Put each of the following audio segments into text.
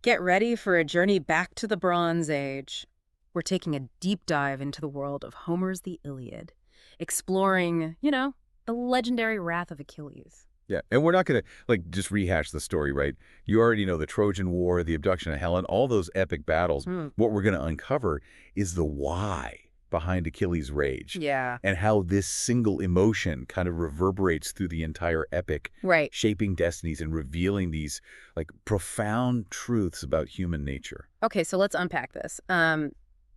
Get ready for a journey back to the Bronze Age. We're taking a deep dive into the world of Homer's The Iliad, exploring, the legendary wrath of Achilles. Yeah, and we're not going to, like, just rehash the story, right? You already know the Trojan War, the abduction of Helen, all those epic battles. Hmm. What we're going to uncover is the why behind Achilles' rage Yeah. and how this single emotion kind of reverberates through the entire epic, Right. shaping destinies and revealing these, like, profound truths about human nature. Okay, so let's unpack this.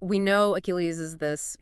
We know Achilles is this,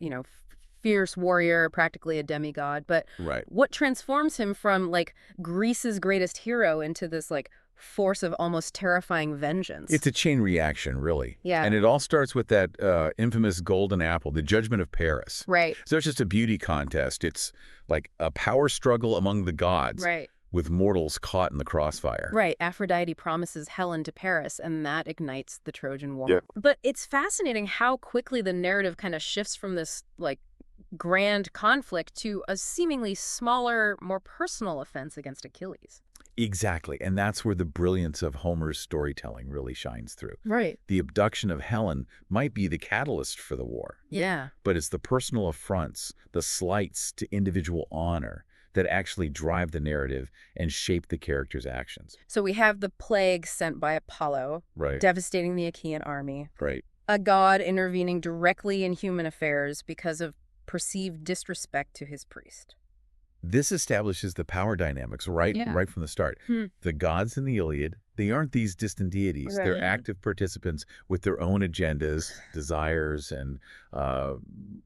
fierce warrior, practically a demigod, but Right. what transforms him from, like, Greece's greatest hero into this, like, force of almost terrifying vengeance? It's a chain reaction, really. Yeah. And it all starts with that infamous golden apple, the judgment of Paris. Right. So it's just a beauty contest. It's like a power struggle among the gods Right. with mortals caught in the crossfire. Right. Aphrodite promises Helen to Paris, and that ignites the Trojan War. Yeah. But it's fascinating how quickly the narrative kind of shifts from this, like, grand conflict to a seemingly smaller, more personal offense against Achilles. Exactly. And that's where the brilliance of Homer's storytelling really shines through. Right. The abduction of Helen might be the catalyst for the war, Yeah. but it's the personal affronts, the slights to individual honor that actually drive the narrative and shape the character's actions. So we have the plague sent by Apollo, Right. devastating the Achaean army, Right. a god intervening directly in human affairs because of perceived disrespect to his priest. This establishes the power dynamics right from the start. Hmm. The gods in the Iliad, they aren't these distant deities. They're Right. active participants with their own agendas, desires, and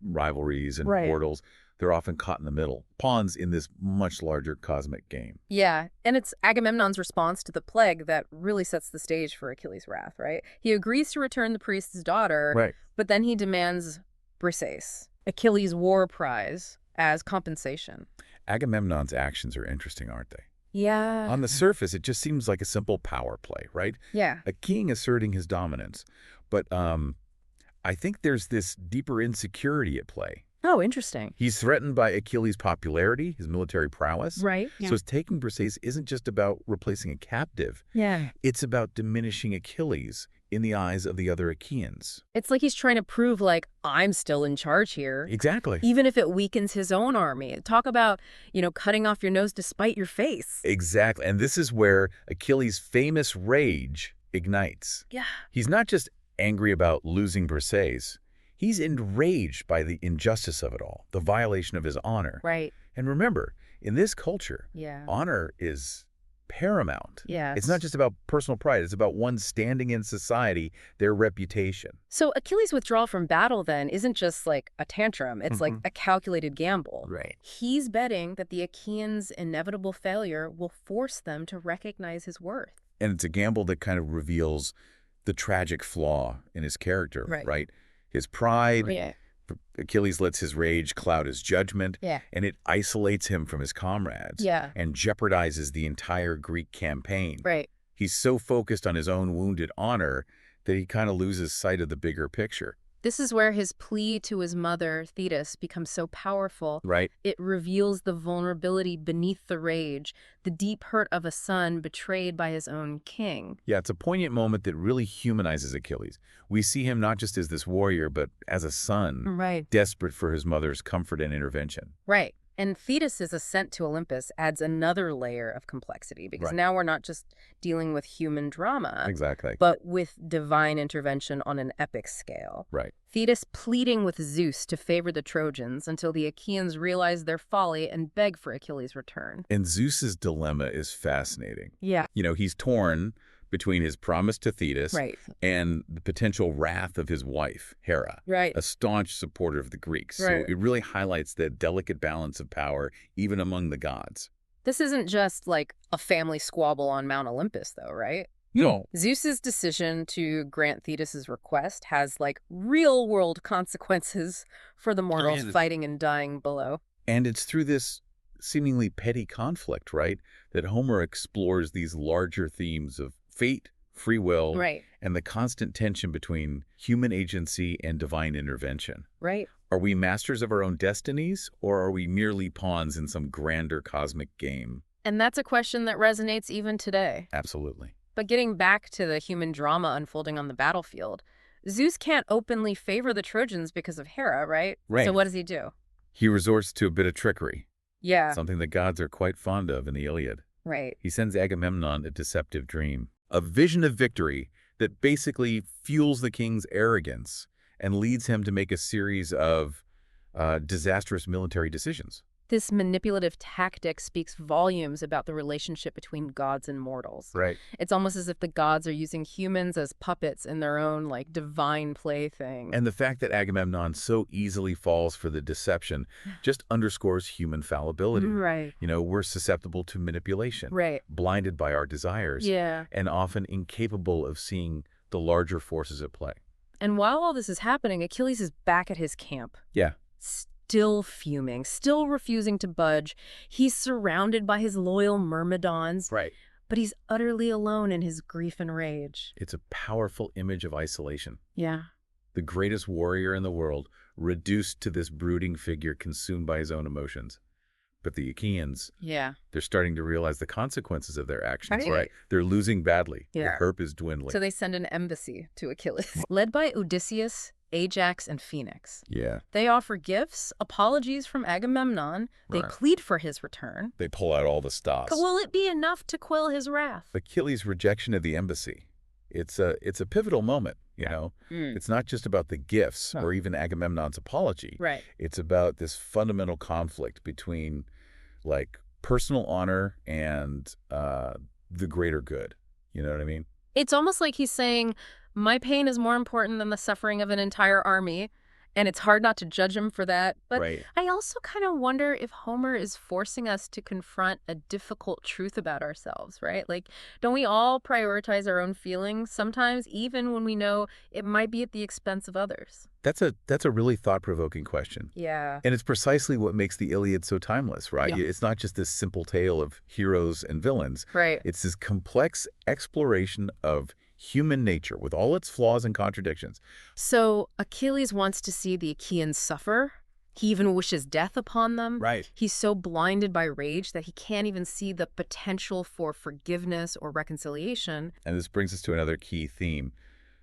rivalries and Right. portals. They're often caught in the middle, pawns in this much larger cosmic game. Yeah, and it's Agamemnon's response to the plague that really sets the stage for Achilles' wrath, right? He agrees to return the priest's daughter, Right. but then he demands Briseis, Achilles' war prize, as compensation. Agamemnon's actions are interesting, aren't they? Yeah. On the surface, it just seems like a simple power play, right? Yeah. A king asserting his dominance. But I think there's this deeper insecurity at play. Oh, interesting. He's threatened by Achilles' popularity, his military prowess. Right. So his taking Briseis isn't just about replacing a captive. Yeah. It's about diminishing Achilles in the eyes of the other Achaeans. It's like he's trying to prove, like, I'm still in charge here, Exactly. even if it weakens his own army. Talk about, cutting off your nose to spite your face. Exactly. And this is where Achilles' famous rage ignites. Yeah. He's not just angry about losing Briseis. He's enraged by the injustice of it all, the violation of his honor. Right. And remember, in this culture, Yeah. honor is paramount. Yeah. It's not just about personal pride. It's about one's standing in society, their reputation. So Achilles' withdrawal from battle then isn't just like a tantrum. It's like a calculated gamble. Right. He's betting that the Achaeans' inevitable failure will force them to recognize his worth. And it's a gamble that kind of reveals the tragic flaw in his character, Right. right? His pride, Yeah. Achilles lets his rage cloud his judgment, Yeah. and it isolates him from his comrades Yeah. and jeopardizes the entire Greek campaign. Right. He's so focused on his own wounded honor that he kind of loses sight of the bigger picture. This is where his plea to his mother, Thetis, becomes so powerful. Right. It reveals the vulnerability beneath the rage, the deep hurt of a son betrayed by his own king. Yeah, it's a poignant moment that really humanizes Achilles. We see him not just as this warrior, but as a son, Right. desperate for his mother's comfort and intervention. Right. And Thetis' ascent to Olympus adds another layer of complexity because Right. now we're not just dealing with human drama, Exactly. but with divine intervention on an epic scale. Right. Thetis pleading with Zeus to favor the Trojans until the Achaeans realize their folly and beg for Achilles' return. And Zeus's dilemma is fascinating. Yeah. He's torn between his promise to Thetis Right. and the potential wrath of his wife, Hera, Right. a staunch supporter of the Greeks. Right. So it really highlights the delicate balance of power, even among the gods. This isn't just like a family squabble on Mount Olympus, though, right? No. Zeus's decision to grant Thetis' request has like real-world consequences for the mortals fighting and dying below. And it's through this seemingly petty conflict, right, that Homer explores these larger themes of fate, free will, Right. and the constant tension between human agency and divine intervention. Right. Are we masters of our own destinies, or are we merely pawns in some grander cosmic game? And that's a question that resonates even today. Absolutely. But getting back to the human drama unfolding on the battlefield, Zeus can't openly favor the Trojans because of Hera, right? So Right. what does he do? He resorts to a bit of trickery, Yeah, something the gods are quite fond of in the Iliad. right. He sends Agamemnon a deceptive dream, a vision of victory that basically fuels the king's arrogance and leads him to make a series of disastrous military decisions. This manipulative tactic speaks volumes about the relationship between gods and mortals. Right. It's almost as if the gods are using humans as puppets in their own, like, divine plaything. And the fact that Agamemnon so easily falls for the deception just underscores human fallibility. Right. We're susceptible to manipulation, Right. blinded by our desires, Yeah. and often incapable of seeing the larger forces at play. And while all this is happening, Achilles is back at his camp. Yeah. Still fuming, still refusing to budge. He's surrounded by his loyal myrmidons, Right. but he's utterly alone in his grief and rage. It's a powerful image of isolation. Yeah. The greatest warrior in the world, reduced to this brooding figure consumed by his own emotions. But the Achaeans, Yeah. they're starting to realize the consequences of their actions, Right. right? They're losing badly. Yeah. The herb is dwindling. So they send an embassy to Achilles, led by Odysseus, Ajax, and Phoenix. Yeah. They offer gifts, apologies from Agamemnon. They Right. plead for his return. They pull out all the stops. Will it be enough to quell his wrath? Achilles' rejection of the embassy. It's a pivotal moment, It's not just about the gifts or even Agamemnon's apology. Right. It's about this fundamental conflict between, like, personal honor and the greater good. You know what I mean? It's almost like he's saying, my pain is more important than the suffering of an entire army, and it's hard not to judge him for that. But Right. I also kind of wonder if Homer is forcing us to confront a difficult truth about ourselves, right? Like, don't we all prioritize our own feelings sometimes, even when we know it might be at the expense of others? That's a really thought-provoking question. Yeah. And it's precisely what makes the Iliad so timeless, right? Yeah. It's not just this simple tale of heroes and villains. Right. It's this complex exploration of human nature with all its flaws and contradictions. So Achilles wants to see the Achaeans suffer. He even wishes death upon them. Right. He's so blinded by rage that he can't even see the potential for forgiveness or reconciliation. And this brings us to another key theme,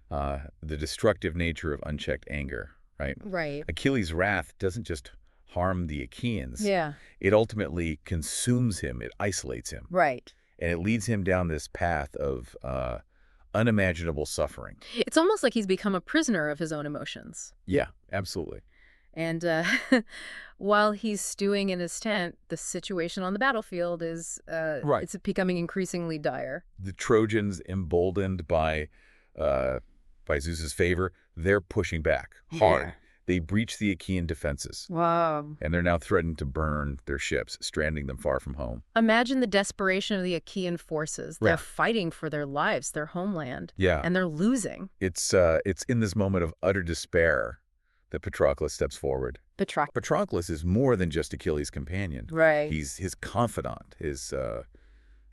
the destructive nature of unchecked anger, right? Right. Achilles' wrath doesn't just harm the Achaeans. Yeah. It ultimately consumes him. It isolates him. Right. And it leads him down this path of unimaginable suffering. It's almost like he's become a prisoner of his own emotions. Yeah, absolutely. And while he's stewing in his tent, the situation on the battlefield is Right. it's becoming increasingly dire. The Trojans, emboldened by Zeus's favor, they're pushing back hard. Yeah. They breach the Achaean defenses, Wow. and they're now threatening to burn their ships, stranding them far from home. Imagine the desperation of the Achaean forces. They're Yeah. fighting for their lives, their homeland, Yeah, and they're losing. it's in this moment of utter despair that Patroclus steps forward. Patroclus is more than just Achilles' companion. Right. He's his confidant, his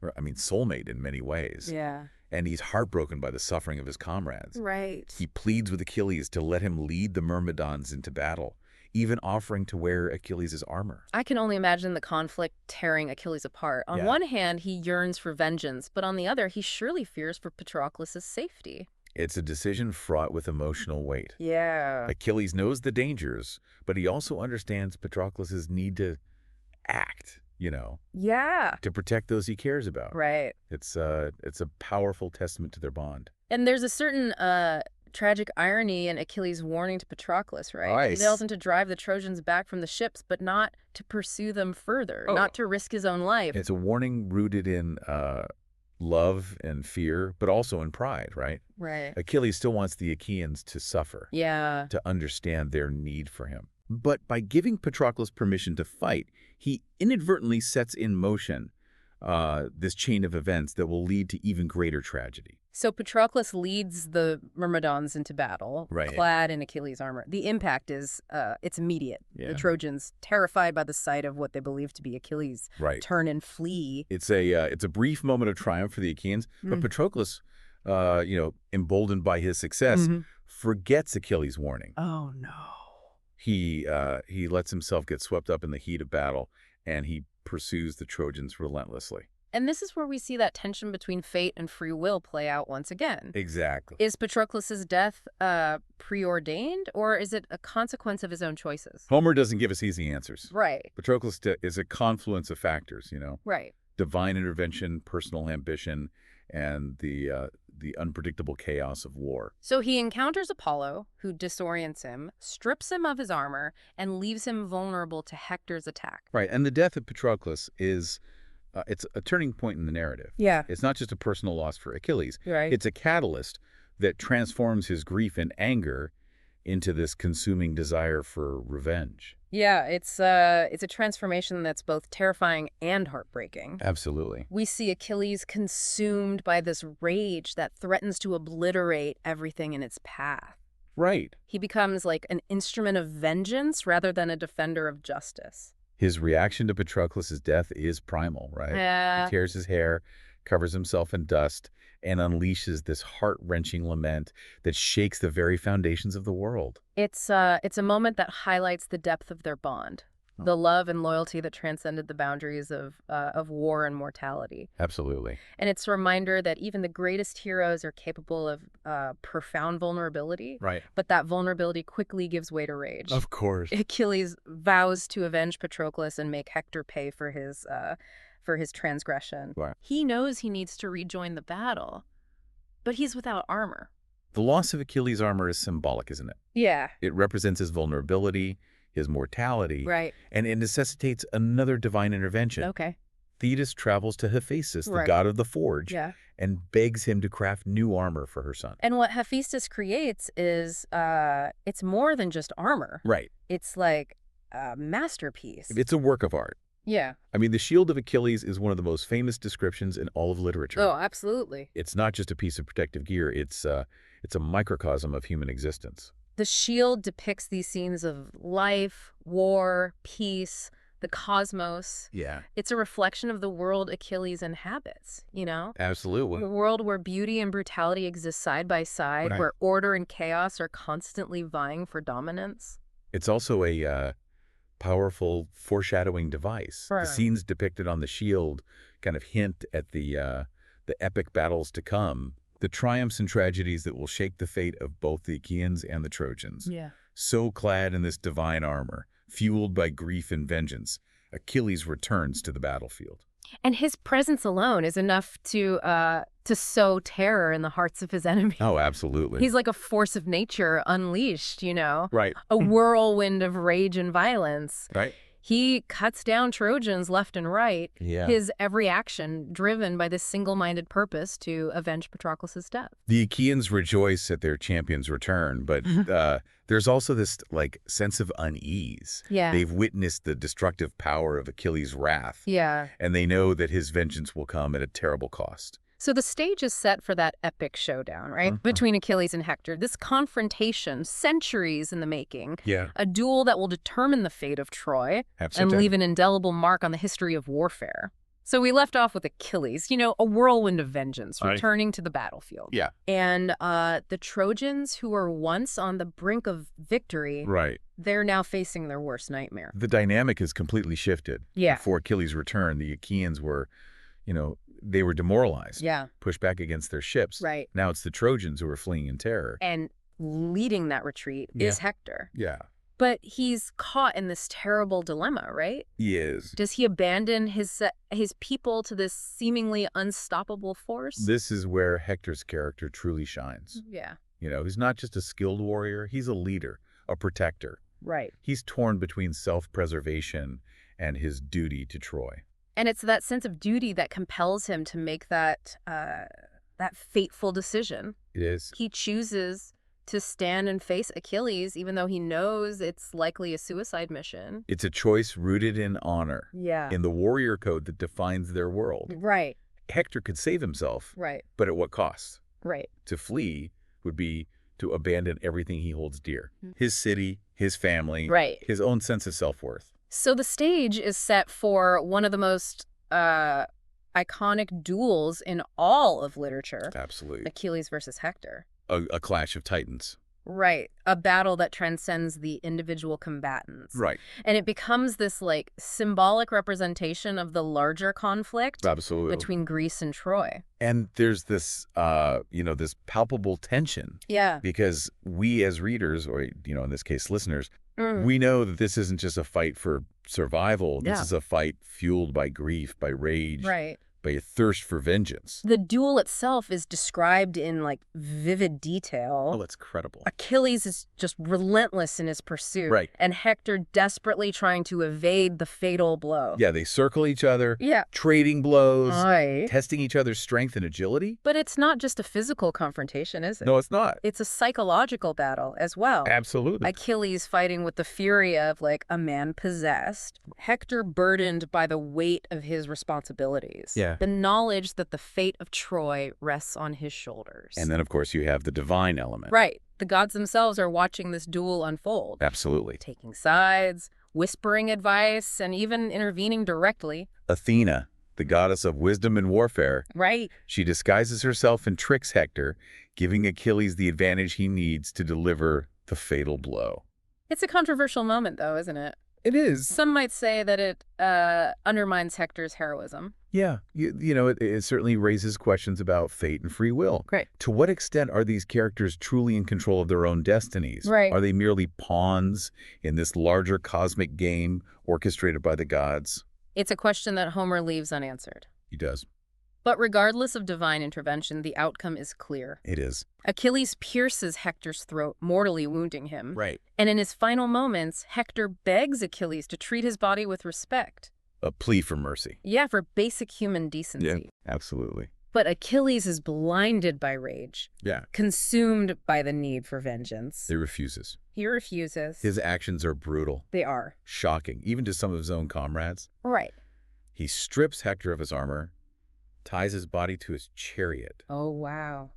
soulmate in many ways. Yeah. And he's heartbroken by the suffering of his comrades. Right. He pleads with Achilles to let him lead the Myrmidons into battle, even offering to wear Achilles' armor. I can only imagine the conflict tearing Achilles apart. On Yeah. one hand, he yearns for vengeance, but on the other, he surely fears for Patroclus' safety. It's a decision fraught with emotional weight. Yeah. Achilles knows the dangers, but he also understands Patroclus' need to act, Yeah. to protect those he cares about. Right. It's a powerful testament to their bond. And there's a certain tragic irony in Achilles' warning to Patroclus, right? Nice. He tells him to drive the Trojans back from the ships, but not to pursue them further, not to risk his own life. It's a warning rooted in love and fear, but also in pride, right? Right. Achilles still wants the Achaeans to suffer, Yeah. to understand their need for him. But by giving Patroclus permission to fight, he inadvertently sets in motion this chain of events that will lead to even greater tragedy. So Patroclus leads the Myrmidons into battle, Right. clad in Achilles' armor. The impact is it's immediate. Yeah. The Trojans, terrified by the sight of what they believe to be Achilles, Right. turn and flee. It's a brief moment of triumph for the Achaeans, but Patroclus, emboldened by his success, forgets Achilles' warning. Oh, no. He lets himself get swept up in the heat of battle, and he pursues the Trojans relentlessly. And this is where we see that tension between fate and free will play out once again. Exactly. Is Patroclus's death preordained, or is it a consequence of his own choices? Homer doesn't give us easy answers. Right. Patroclus is a confluence of factors, Right. divine intervention, personal ambition, and the unpredictable chaos of war. So he encounters Apollo, who disorients him, strips him of his armor, and leaves him vulnerable to Hector's attack. Right, and the death of Patroclus is it's a turning point in the narrative. Yeah. It's not just a personal loss for Achilles. Right. It's a catalyst that transforms his grief and anger into this consuming desire for revenge. Yeah, it's a transformation that's both terrifying and heartbreaking. Absolutely. We see Achilles consumed by this rage that threatens to obliterate everything in its path. Right. He becomes like an instrument of vengeance rather than a defender of justice. His reaction to Patroclus' death is primal, right? He tears his hair, covers himself in dust, and unleashes this heart-wrenching lament that shakes the very foundations of the world. It's a moment that highlights the depth of their bond, the love and loyalty that transcended the boundaries of war and mortality. Absolutely. And it's a reminder that even the greatest heroes are capable of profound vulnerability, Right. but that vulnerability quickly gives way to rage. Of course. Achilles vows to avenge Patroclus and make Hector pay for his transgression. Right. He knows he needs to rejoin the battle, but he's without armor. The loss of Achilles' armor is symbolic, isn't it? Yeah. It represents his vulnerability, his mortality, Right. and it necessitates another divine intervention. Okay. Thetis travels to Hephaestus, the Right. god of the forge, Yeah. and begs him to craft new armor for her son. And what Hephaestus creates is it's more than just armor. Right. It's like a masterpiece. It's a work of art. Yeah. I mean, the shield of Achilles is one of the most famous descriptions in all of literature. Oh, absolutely. It's not just a piece of protective gear. It's a microcosm of human existence. The shield depicts these scenes of life, war, peace, the cosmos. Yeah. It's a reflection of the world Achilles inhabits, Absolutely. The world where beauty and brutality exist side by side, Right. where order and chaos are constantly vying for dominance. It's also a powerful foreshadowing device. Right. The scenes depicted on the shield kind of hint at the epic battles to come, the triumphs and tragedies that will shake the fate of both the Achaeans and the Trojans. Yeah. So clad in this divine armor, fueled by grief and vengeance, Achilles returns to the battlefield. And his presence alone is enough to sow terror in the hearts of his enemies. Oh, absolutely. He's like a force of nature unleashed, Right. a whirlwind of rage and violence. Right. He cuts down Trojans left and right, Yeah. his every action driven by this single-minded purpose to avenge Patroclus' death. The Achaeans rejoice at their champion's return, but there's also this sense of unease. Yeah. They've witnessed the destructive power of Achilles' wrath, Yeah. and they know that his vengeance will come at a terrible cost. So the stage is set for that epic showdown, right? Between Achilles and Hector. This confrontation, centuries in the making. Yeah. A duel that will determine the fate of Troy Absolutely. and leave an indelible mark on the history of warfare. So we left off with Achilles, a whirlwind of vengeance, Right. returning to the battlefield. Yeah. And the Trojans, who were once on the brink of victory, Right. they're now facing their worst nightmare. The dynamic has completely shifted. Yeah. Before Achilles' return, the Achaeans were, they were demoralized. Yeah. Pushed back against their ships. Right. Now it's the Trojans who are fleeing in terror. And leading that retreat is Hector. Yeah. But he's caught in this terrible dilemma, right? He is. Does he abandon his people to this seemingly unstoppable force? This is where Hector's character truly shines. Yeah. He's not just a skilled warrior, he's a leader, a protector. Right. He's torn between self-preservation and his duty to Troy. And it's that sense of duty that compels him to make that fateful decision. It is. He chooses to stand and face Achilles, even though he knows it's likely a suicide mission. It's a choice rooted in honor, Yeah. in the warrior code that defines their world. Right. Hector could save himself, Right. but at what cost? Right. To flee would be to abandon everything he holds dear. His city, his family, Right. his own sense of self-worth. So the stage is set for one of the most iconic duels in all of literature. Absolutely. Achilles versus Hector. A clash of titans. Right. A battle that transcends the individual combatants. Right. And it becomes this like symbolic representation of the larger conflict Absolutely. between Greece and Troy. And there's this, this palpable tension Yeah. because we as readers, or, in this case, listeners, Mm. we know that this isn't just a fight for survival. This Yeah. is a fight fueled by grief, by rage, Right. by a thirst for vengeance. The duel itself is described in like vivid detail. Oh, it's credible. Achilles is just relentless in his pursuit. Right. And Hector desperately trying to evade the fatal blow. Yeah, they circle each other, Yeah. trading blows, Aye. testing each other's strength and agility. But it's not just a physical confrontation, is it? No, it's not. It's a psychological battle as well. Absolutely. Achilles fighting with the fury of like a man possessed. Hector burdened by the weight of his responsibilities. Yeah. The knowledge that the fate of Troy rests on his shoulders. And then, of course, you have the divine element. Right. The gods themselves are watching this duel unfold. Absolutely. Taking sides, whispering advice, and even intervening directly. Athena, the goddess of wisdom and warfare, Right. she disguises herself and tricks Hector, giving Achilles the advantage he needs to deliver the fatal blow. It's a controversial moment, though, isn't it? It is. Some might say that it undermines Hector's heroism. Yeah. It certainly raises questions about fate and free will. Right. To what extent are these characters truly in control of their own destinies? Right. Are they merely pawns in this larger cosmic game orchestrated by the gods? It's a question that Homer leaves unanswered. He does. But regardless of divine intervention, the outcome is clear. It is. Achilles pierces Hector's throat, mortally wounding him. Right. And in his final moments, Hector begs Achilles to treat his body with respect. A plea for mercy. Yeah, for basic human decency. Absolutely. But Achilles is blinded by rage, Yeah. consumed by the need for vengeance. He refuses. He refuses. His actions are brutal, They are. shocking, even to some of his own comrades. Right. He strips Hector of his armor, ties his body to his chariot, Oh, wow.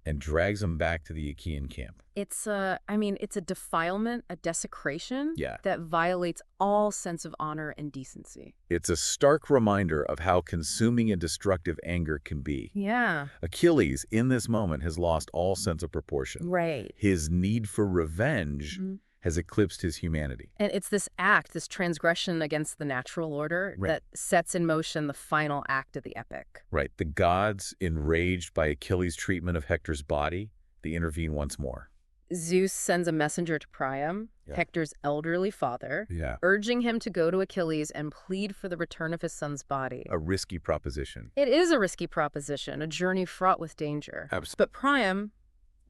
and drags him back to the Achaean camp. It's it's a defilement, a desecration Yeah. that violates all sense of honor and decency. It's a stark reminder of how consuming and destructive anger can be. Yeah. Achilles, in this moment, has lost all sense of proportion. Right. His need for revenge has eclipsed his humanity. And it's this act, this transgression against the natural order Right. that sets in motion the final act of the epic. Right. The gods, enraged by Achilles' treatment of Hector's body, they intervene once more. Zeus sends a messenger to Priam, Yeah. Hector's elderly father, Yeah. urging him to go to Achilles and plead for the return of his son's body. A risky proposition. It is a risky proposition, a journey fraught with danger. Absolutely. But Priam,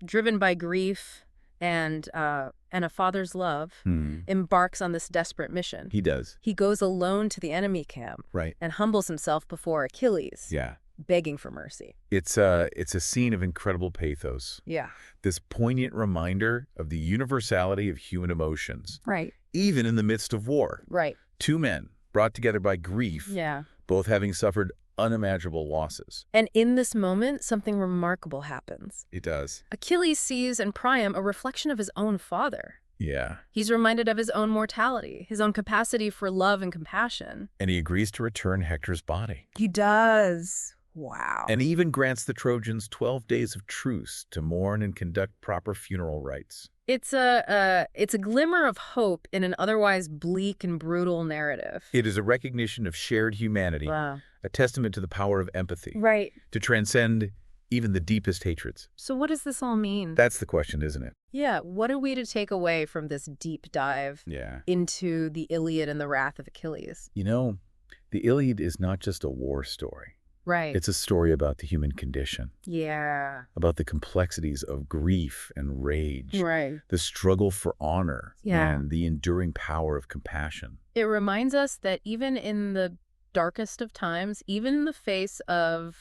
driven by grief and a father's love, embarks on this desperate mission. He does. He goes alone to the enemy camp Right. and humbles himself before Achilles, Yeah. begging for mercy. It's a scene of incredible pathos. Yeah. This poignant reminder of the universality of human emotions, Right. even in the midst of war. Right. Two men brought together by grief, Yeah. both having suffered unimaginable losses. And in this moment, something remarkable happens. It does. Achilles sees in Priam a reflection of his own father. Yeah. He's reminded of his own mortality, his own capacity for love and compassion. And he agrees to return Hector's body. He does. Wow. And even grants the Trojans 12 days of truce to mourn and conduct proper funeral rites. It's a glimmer of hope in an otherwise bleak and brutal narrative. It is a recognition of shared humanity, Wow. a testament to the power of empathy, Right. to transcend even the deepest hatreds. So what does this all mean? That's the question, isn't it? Yeah, what are we to take away from this deep dive Yeah. into the Iliad and the wrath of Achilles? The Iliad is not just a war story. Right. It's a story about the human condition, Yeah. about the complexities of grief and rage, Right. the struggle for honor, Yeah. and the enduring power of compassion. It reminds us that even in the darkest of times, even in the face of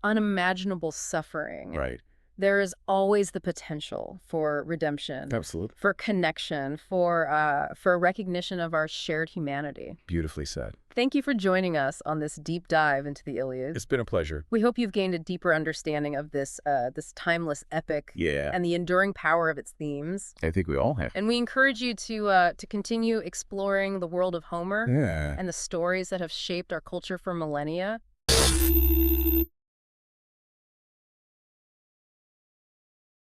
unimaginable suffering, Right. there is always the potential for redemption, Absolutely. for connection, for a recognition of our shared humanity. Beautifully said. Thank you for joining us on this deep dive into the Iliad. It's been a pleasure. We hope you've gained a deeper understanding of this timeless epic Yeah. and the enduring power of its themes. I think we all have. And we encourage you to continue exploring the world of Homer Yeah. and the stories that have shaped our culture for millennia.